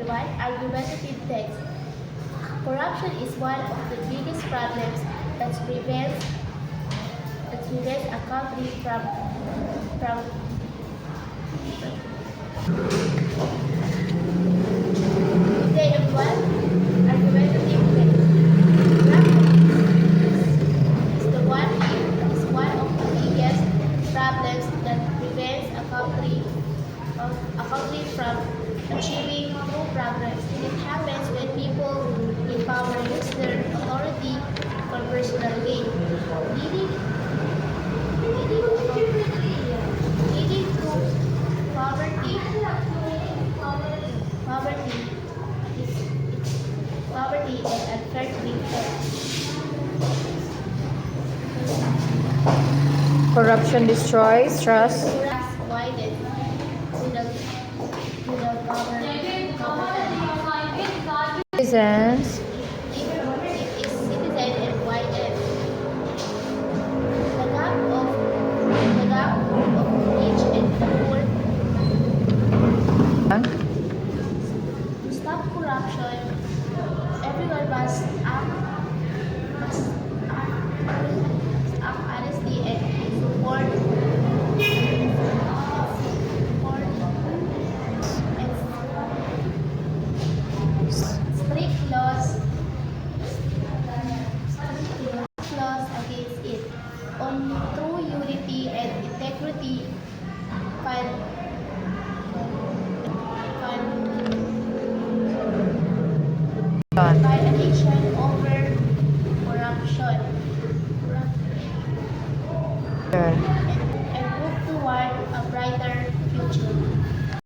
everyone. Argumentative text. Corruption is one of the biggest problems that prevents a country from Good day everyone. Argumentative text. Corruption is one of the biggest problems that prevents a country from achieving true progress. It happens when people in power use their authority for personal gain, leading to poverty, poverty and unfair treatment. Corruption destroys trust. Trust widens to the government. Citizens It is citizen and widens. The gap of rich and poor. To stop corruption, everyone must act honestly and support strict laws against it. On true unity and integrity, fun, fun, Done. fun